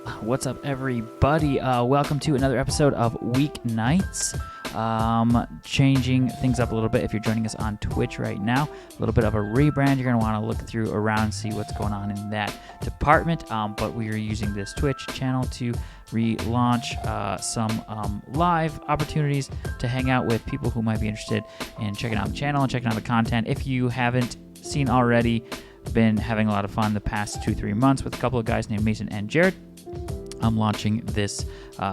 What's up, everybody? Welcome to another episode of Weeknights. Changing things up a little bit. If you're joining us on Twitch right now, a little bit of a rebrand. You're going to want to look through around, see what's going on in that department. But we are using this Twitch channel to relaunch some live opportunities to hang out with people who might be interested in checking out the channel and checking out the content. If you haven't seen already, been having a lot of fun the past 2-3 months with a couple of guys named Mason and Jared. I'm launching this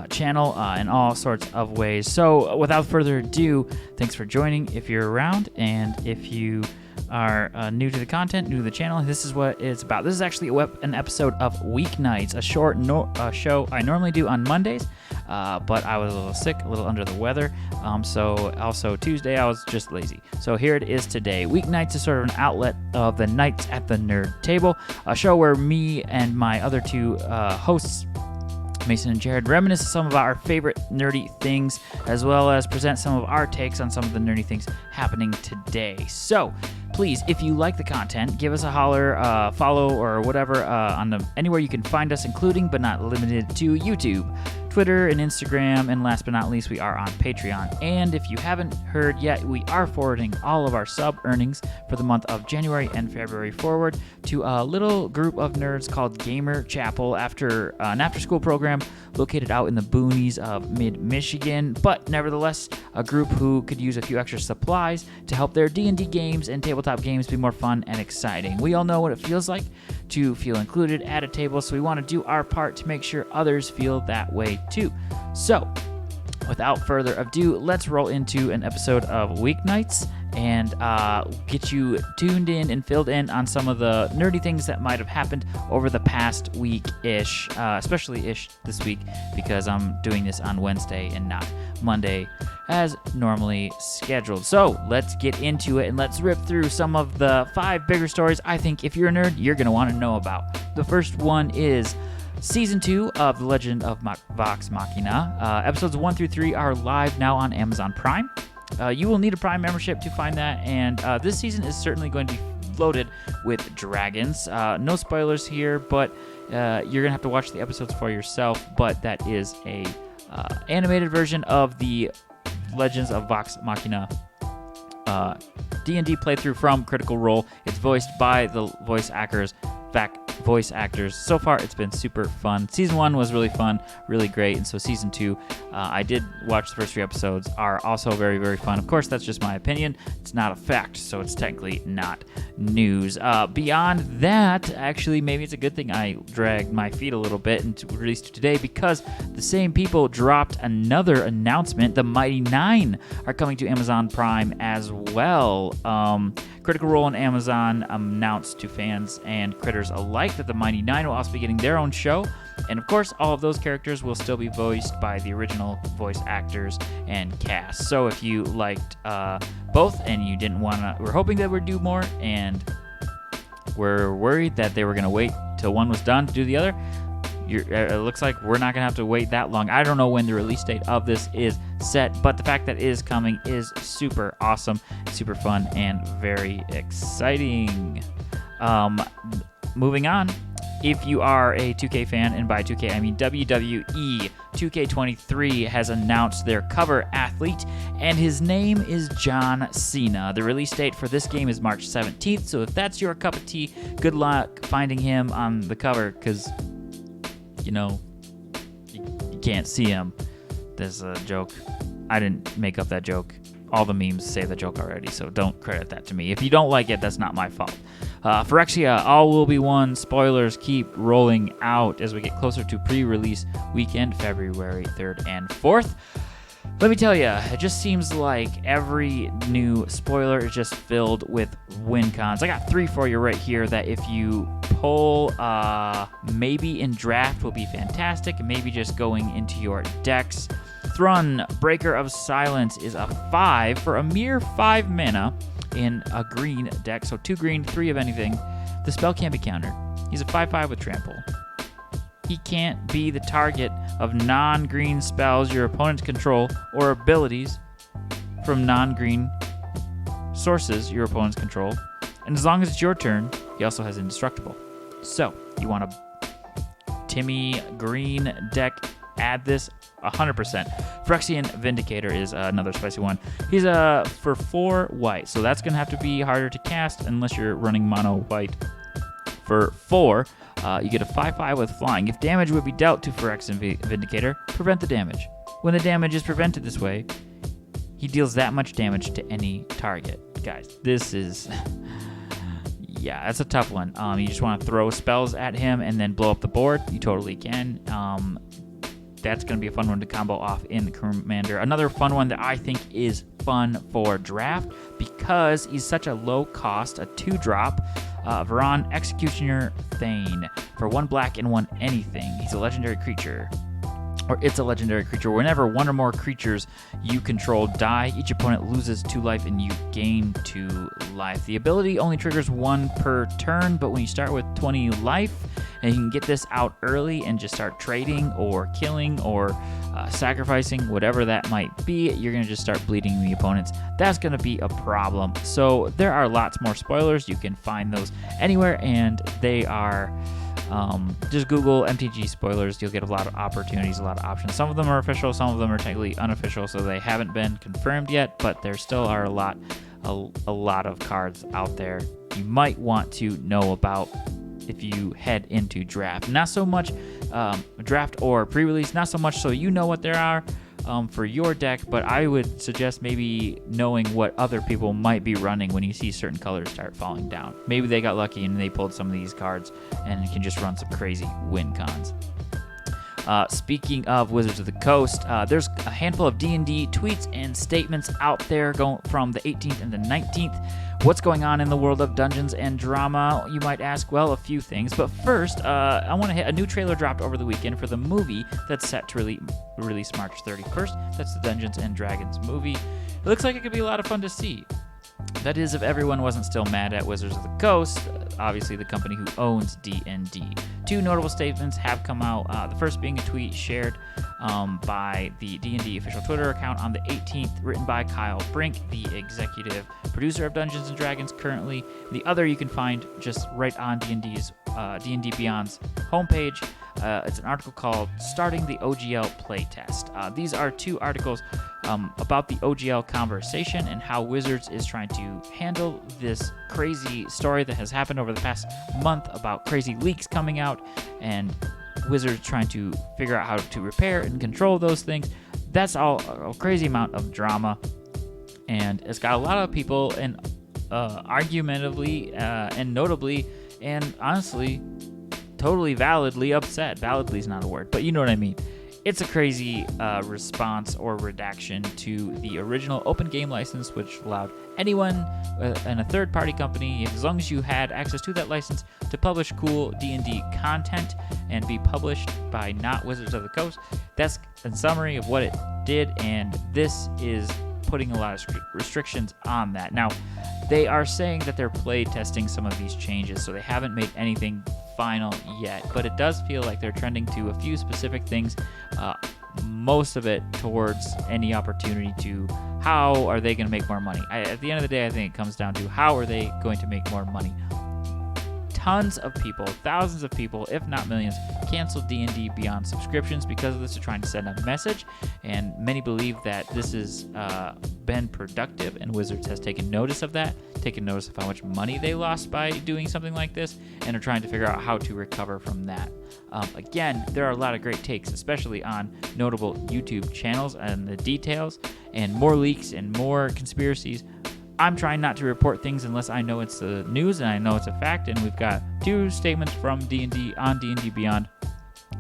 channel in all sorts of ways. So without further ado, thanks for joining if you're around, and if you are new to the content, new to the channel, this is what it's about. This is actually an episode of Weeknights, a short show I normally do on Mondays, but I was a little sick, a little under the weather, so also Tuesday I was just lazy. So here it is today. Weeknights is sort of an outlet of the Nights at the Nerd Table, a show where me and my other two hosts, Mason and Jared, reminisce some of our favorite nerdy things, as well as present some of our takes on some of the nerdy things happening today. So please, if you like the content, give us a holler, follow, or whatever on anywhere you can find us, including but not limited to YouTube, Twitter, and Instagram, and last but not least, we are on Patreon. And if you haven't heard yet, we are forwarding all of our sub earnings for the month of January and February forward to a little group of nerds called Gamer Chapel, after an after-school program located out in the boonies of mid-Michigan, but nevertheless a group who could use a few extra supplies to help their D&D games and tabletop games be more fun and exciting. We all know what it feels like to feel included at a table, so we want to do our part to make sure others feel that way too. So without further ado, let's roll into an episode of Weeknights and get you tuned in and filled in on some of the nerdy things that might have happened over the past week-ish, especially-ish this week, because I'm doing this on Wednesday and not Monday as normally scheduled. So let's get into it and let's rip through some of the 5 bigger stories I think if you're a nerd, you're going to want to know about. The first one is Season 2 of The Legend of Vox Machina. Episodes 1 through 3 are live now on Amazon Prime. You will need a Prime membership to find that, and this season is certainly going to be loaded with dragons. No spoilers here, but you're going to have to watch the episodes for yourself, but that is a animated version of the Legends of Vox Machina D&D playthrough from Critical Role. It's voiced by the voice actors. So far it's been super fun. Season 1 was really fun, really great, and so Season 2, I did watch the first 3 episodes, are also very, very fun. Of course, that's just my opinion. It's not a fact, so it's technically not news. Beyond that, actually, maybe it's a good thing I dragged my feet a little bit and released it today, because the same people dropped another announcement. The Mighty Nine are coming to Amazon Prime as well. Critical Role and Amazon announced to fans and critters alike that the Mighty Nine will also be getting their own show. And of course, all of those characters will still be voiced by the original voice actors and cast. So if you liked both and you didn't want to, we're hoping that we'd do more, and we're worried that they were going to wait till one was done to do the other, it looks like we're not going to have to wait that long. I don't know when the release date of this is set, but the fact that it is coming is super awesome, super fun, and very exciting. Moving on, if you are a 2K fan, and by 2K I mean WWE, 2K23 has announced their cover athlete, and his name is John Cena. The release date for this game is March 17th, so if that's your cup of tea, good luck finding him on the cover, because you can't see him. There's a joke. I didn't make up that joke. All the memes say the joke already, so don't credit that to me. If you don't like it, that's not my fault. Phyrexia, All Will Be One spoilers keep rolling out as we get closer to pre-release weekend, February 3rd and 4th. Let me tell you, it just seems like every new spoiler is just filled with win cons. I got 3 for you right here that if you pull, maybe in draft will be fantastic, maybe just going into your decks. Thrun, Breaker of Silence, is a 5 for a mere 5 mana in a green deck, so 2 green, 3 of anything. The spell can't be countered. He's a 5/5 with trample. He can't be the target of non-green spells your opponents control or abilities from non-green sources your opponents control. And as long as it's your turn, he also has indestructible. So, you want to Timmy Green deck, add this 100%. Phyrexian Vindicator is another spicy one. He's for 4 white, so that's going to have to be harder to cast unless you're running mono white. For 4, you get a 5/5 with flying. If damage would be dealt to Phyrexian Vindicator, prevent the damage. When the damage is prevented this way, he deals that much damage to any target. Guys, this is... yeah, that's a tough one. You just want to throw spells at him and then blow up the board. You totally can. That's going to be a fun one to combo off in the Commander. Another fun one that I think is fun for draft because he's such a low cost, a 2-drop, Varan Executioner Thane for 1 black and 1 anything. He's a legendary creature. Or it's a legendary creature. Whenever 1 or more creatures you control die, each opponent loses 2 life and you gain 2 life. The ability only triggers 1 per turn, but when you start with 20 life, and you can get this out early and just start trading or killing or sacrificing, whatever that might be, you're going to just start bleeding the opponents. That's going to be a problem. So there are lots more spoilers. You can find those anywhere, and they are... just Google MTG spoilers. You'll get a lot of opportunities, a lot of options. Some of them are official, some of them are technically unofficial, so they haven't been confirmed yet, but there still are a lot of cards out there you might want to know about if you head into draft. Not so much draft or pre-release, not so much so you know what there are for your deck, but I would suggest maybe knowing what other people might be running when you see certain colors start falling down. Maybe they got lucky and they pulled some of these cards and can just run some crazy win cons. Speaking of Wizards of the Coast, there's a handful of D&D tweets and statements out there going from the 18th and the 19th. What's going on in the world of Dungeons and Drama? You might ask. Well, a few things. But first, I want to hit a new trailer dropped over the weekend for the movie that's set to release March 31st. That's the Dungeons and Dragons movie. It looks like it could be a lot of fun to see. That is, if everyone wasn't still mad at Wizards of the Coast, obviously the company who owns D&D. 2 notable statements have come out, the first being a tweet shared by the D&D official Twitter account on the 18th, written by Kyle Brink, the executive producer of Dungeons & Dragons currently. The other you can find just right on D&D Beyond's homepage. It's an article called Starting the OGL Playtest. These are 2 articles about the OGL conversation and how Wizards is trying to handle this crazy story that has happened over the past month about crazy leaks coming out and Wizards trying to figure out how to repair and control those things. That's all a crazy amount of drama, and it's got a lot of people and argumentatively and notably and honestly totally validly upset. Validly is not a word, but you know what I mean. It's a crazy response or redaction to the original open game license, which allowed anyone and a third-party company, as long as you had access to that license, to publish cool D&D content and be published by not Wizards of the Coast. That's a summary of what it did, and this is putting a lot of restrictions on that. Now, they are saying that they're play testing some of these changes, so they haven't made anything final yet, but it does feel like they're trending to a few specific things, most of it towards any opportunity to how are they going to make more money. At the end of the day, I think it comes down to how are they going to make more money. Tons of people, thousands of people, if not millions, canceled D&D Beyond subscriptions because of this. They're trying to send a message, and many believe that this has been productive, and Wizards has taken notice of that, taken notice of how much money they lost by doing something like this, and are trying to figure out how to recover from that. Again, there are a lot of great takes, especially on notable YouTube channels and the details, and more leaks and more conspiracies. I'm trying not to report things unless I know it's the news and I know it's a fact, and we've got 2 statements from D&D on D&D Beyond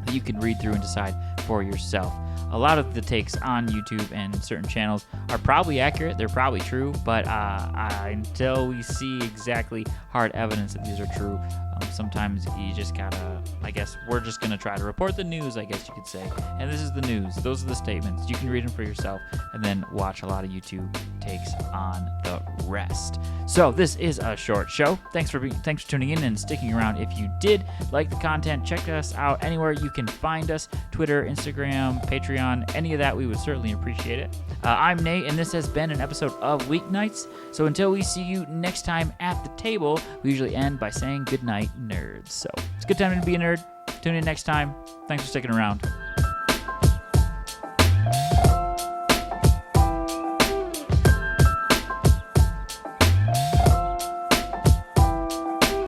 that you can read through and decide for yourself. A lot of the takes on YouTube and certain channels are probably accurate, they're probably true, but until we see exactly hard evidence that these are true, sometimes you just gotta, I guess, we're just gonna try to report the news, I guess you could say. And this is the news, those are the statements. You can read them for yourself and then watch a lot of YouTube takes on the rest. So this is a short show. Thanks for tuning in and sticking around. If you did like the content, check us out anywhere you can find us, Twitter, Instagram, Patreon, any of that, we would certainly appreciate it. I'm Nate, and this has been an episode of Weeknights. So until we see you next time at the table, we usually end by saying goodnight nerds. So it's a good time to be a nerd. Tune in next time. Thanks for sticking around.